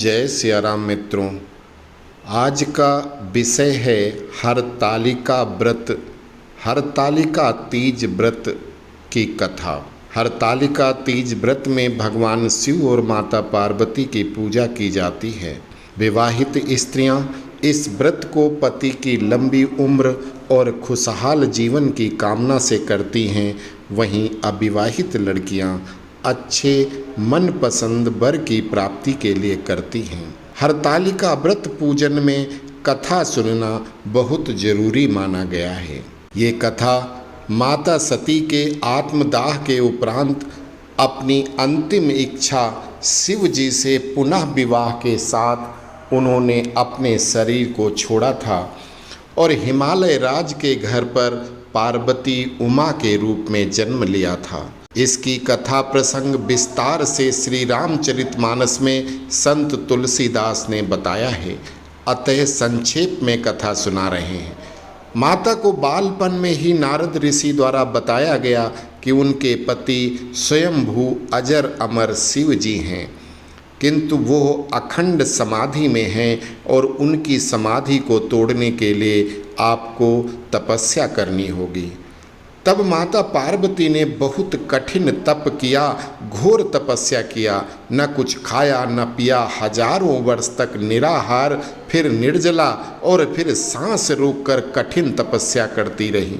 जय सिया राम मित्रों। आज का विषय है हरतालिका व्रत, हरतालिका तीज व्रत की कथा। हरतालिका तीज व्रत में भगवान शिव और माता पार्वती की पूजा की जाती है। विवाहित स्त्रियां इस व्रत को पति की लंबी उम्र और खुशहाल जीवन की कामना से करती हैं। वहीं अविवाहित लड़कियां अच्छे मनपसंद वर की प्राप्ति के लिए करती हैं। हरतालिका व्रत पूजन में कथा सुनना बहुत जरूरी माना गया है। ये कथा माता सती के आत्मदाह के उपरांत अपनी अंतिम इच्छा शिव जी से पुनः विवाह के साथ उन्होंने अपने शरीर को छोड़ा था और हिमालय राज के घर पर पार्वती उमा के रूप में जन्म लिया था। इसकी कथा प्रसंग विस्तार से श्री रामचरितमानस में संत तुलसीदास ने बताया है, अतः संक्षेप में कथा सुना रहे हैं। माता को बालपन में ही नारद ऋषि द्वारा बताया गया कि उनके पति स्वयंभू अजर अमर शिव जी हैं, किंतु वो अखंड समाधि में हैं और उनकी समाधि को तोड़ने के लिए आपको तपस्या करनी होगी। तब माता पार्वती ने बहुत कठिन तप किया, घोर तपस्या किया, न कुछ खाया न पिया, हजारों वर्ष तक निराहार, फिर निर्जला और फिर सांस रोककर कठिन तपस्या करती रही।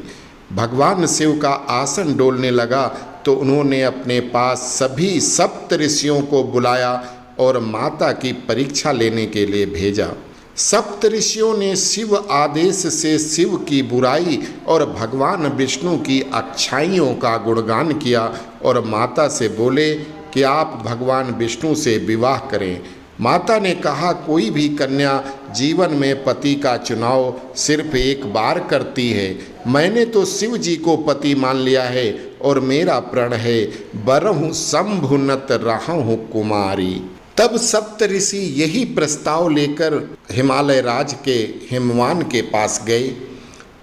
भगवान शिव का आसन डोलने लगा तो उन्होंने अपने पास सभी सप्त ऋषियों को बुलाया और माता की परीक्षा लेने के लिए भेजा। सप्त ऋषियों ने शिव आदेश से शिव की बुराई और भगवान विष्णु की अच्छाइयों का गुणगान किया और माता से बोले कि आप भगवान विष्णु से विवाह करें। माता ने कहा, कोई भी कन्या जीवन में पति का चुनाव सिर्फ एक बार करती है। मैंने तो शिव जी को पति मान लिया है और मेरा प्रण है, बरहु शंभुनत रहूं कुमारी। तब सप्त ऋषि यही प्रस्ताव लेकर हिमालय राज के हिमवान के पास गए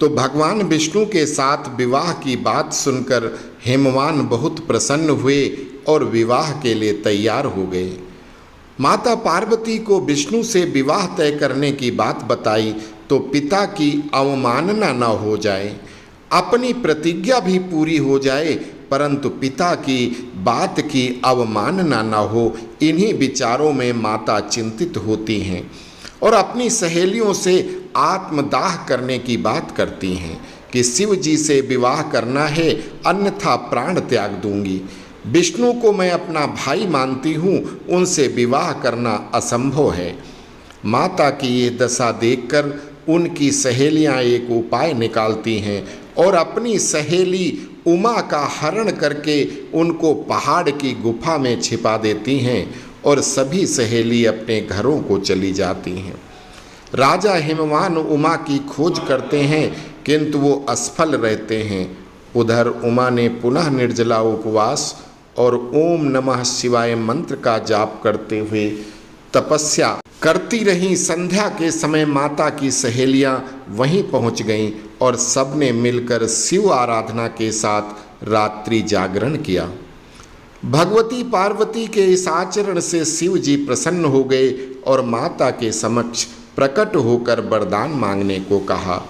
तो भगवान विष्णु के साथ विवाह की बात सुनकर हिमवान बहुत प्रसन्न हुए और विवाह के लिए तैयार हो गए। माता पार्वती को विष्णु से विवाह तय करने की बात बताई तो पिता की अवमानना न हो जाए, अपनी प्रतिज्ञा भी पूरी हो जाए, परंतु पिता की बात की अवमानना न हो, इन्हीं विचारों में माता चिंतित होती हैं और अपनी सहेलियों से आत्मदाह करने की बात करती हैं कि शिव जी से विवाह करना है, अन्यथा प्राण त्याग दूंगी। विष्णु को मैं अपना भाई मानती हूँ, उनसे विवाह करना असंभव है। माता की ये दशा देखकर उनकी सहेलियाँ एक उपाय निकालती हैं और अपनी सहेली उमा का हरण करके उनको पहाड़ की गुफा में छिपा देती हैं और सभी सहेली अपने घरों को चली जाती हैं। राजा हिमवान उमा की खोज करते हैं किंतु वो असफल रहते हैं। उधर उमा ने पुनः निर्जला उपवास और ओम नमः शिवाय मंत्र का जाप करते हुए तपस्या करती रहीं। संध्या के समय माता की सहेलियां वहीं पहुंच गईं और सबने मिलकर शिव आराधना के साथ रात्रि जागरण किया। भगवती पार्वती के इस आचरण से शिव जी प्रसन्न हो गए और माता के समक्ष प्रकट होकर वरदान मांगने को कहा।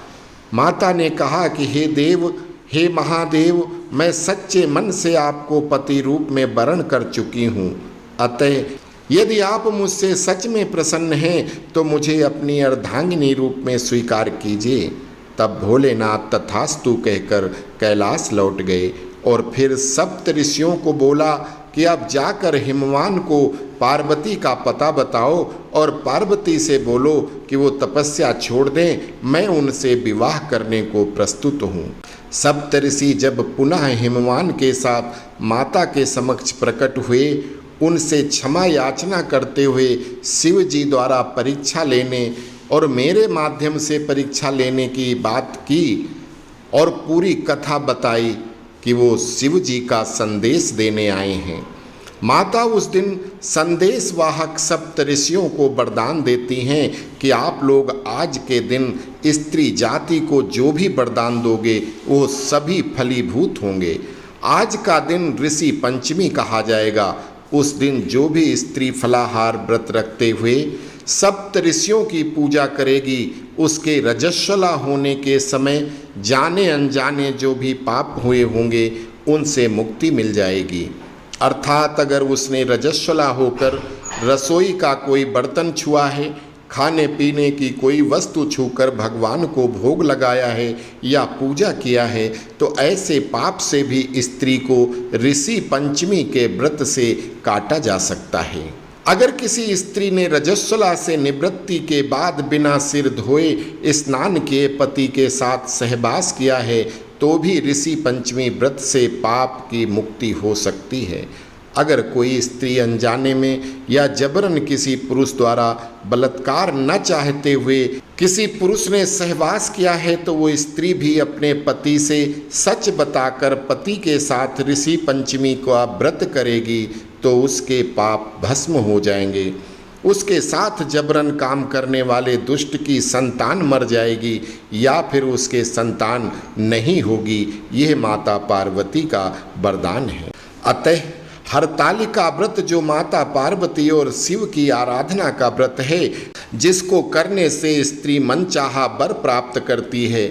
माता ने कहा कि हे देव, हे महादेव, मैं सच्चे मन से आपको पति रूप में वरण कर चुकी हूँ, अतः यदि आप मुझसे सच में प्रसन्न हैं तो मुझे अपनी अर्धांगिनी रूप में स्वीकार कीजिए। तब भोलेनाथ तथास्तु कहकर कैलाश लौट गए और फिर सप्त ऋषियों को बोला कि अब जाकर हिमवान को पार्वती का पता बताओ और पार्वती से बोलो कि वो तपस्या छोड़ दें, मैं उनसे विवाह करने को प्रस्तुत हूँ। सप्त ऋषि जब पुनः हिमवान के साथ माता के समक्ष प्रकट हुए, उनसे क्षमा याचना करते हुए शिव जी द्वारा परीक्षा लेने और मेरे माध्यम से परीक्षा लेने की बात की और पूरी कथा बताई कि वो शिव जी का संदेश देने आए हैं। माता उस दिन संदेश वाहक सप्त ऋषियों को वरदान देती हैं कि आप लोग आज के दिन स्त्री जाति को जो भी वरदान दोगे वो सभी फलीभूत होंगे। आज का दिन ऋषि पंचमी कहा जाएगा। उस दिन जो भी स्त्री फलाहार व्रत रखते हुए सप्तऋषियों की पूजा करेगी, उसके रजस्वला होने के समय जाने अनजाने जो भी पाप हुए होंगे उनसे मुक्ति मिल जाएगी। अर्थात अगर उसने रजस्वला होकर रसोई का कोई बर्तन छुआ है, खाने पीने की कोई वस्तु छूकर भगवान को भोग लगाया है या पूजा किया है, तो ऐसे पाप से भी स्त्री को ऋषि पंचमी के व्रत से काटा जा सकता है। अगर किसी स्त्री ने रजस्वला से निवृत्ति के बाद बिना सिर धोए स्नान किए पति के साथ सहवास किया है, तो भी ऋषि पंचमी व्रत से पाप की मुक्ति हो सकती है। अगर कोई स्त्री अनजाने में या जबरन किसी पुरुष द्वारा बलात्कार न चाहते हुए किसी पुरुष ने सहवास किया है, तो वो स्त्री भी अपने पति से सच बताकर पति के साथ ऋषि पंचमी का व्रत करेगी तो उसके पाप भस्म हो जाएंगे। उसके साथ जबरन काम करने वाले दुष्ट की संतान मर जाएगी या फिर उसके संतान नहीं होगी। यह माता पार्वती का वरदान है। अतः हरतालिका व्रत जो माता पार्वती और शिव की आराधना का व्रत है, जिसको करने से स्त्री मनचाहा वर प्राप्त करती है,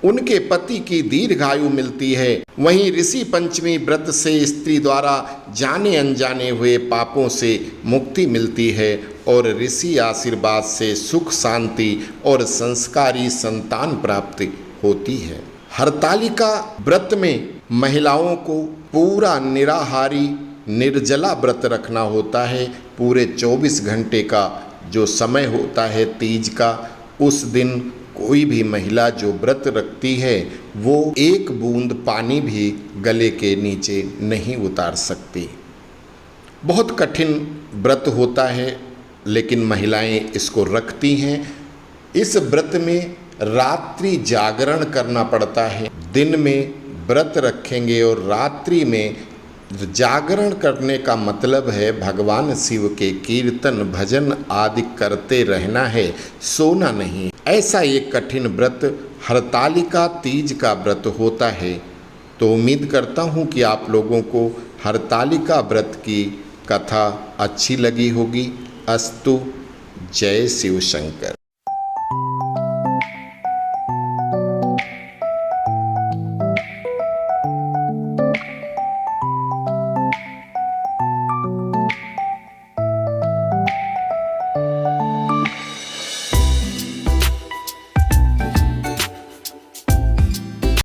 उनके पति की दीर्घायु मिलती है। वहीं ऋषि पंचमी व्रत से स्त्री द्वारा जाने अनजाने हुए पापों से मुक्ति मिलती है और ऋषि आशीर्वाद से सुख शांति और संस्कारी संतान प्राप्ति होती है। हरतालिका व्रत में महिलाओं को पूरा निराहारी निर्जला व्रत रखना होता है। पूरे 24 घंटे का जो समय होता है तीज का, उस दिन कोई भी महिला जो व्रत रखती है वो एक बूंद पानी भी गले के नीचे नहीं उतार सकती। बहुत कठिन व्रत होता है, लेकिन महिलाएं इसको रखती हैं। इस व्रत में रात्रि जागरण करना पड़ता है। दिन में व्रत रखेंगे और रात्रि में जागरण करने का मतलब है भगवान शिव के कीर्तन भजन आदि करते रहना है, सोना नहीं। ऐसा एक कठिन व्रत हरतालिका तीज का व्रत होता है। तो उम्मीद करता हूँ कि आप लोगों को हरतालिका व्रत की कथा अच्छी लगी होगी। अस्तु। जय शिव शंकर।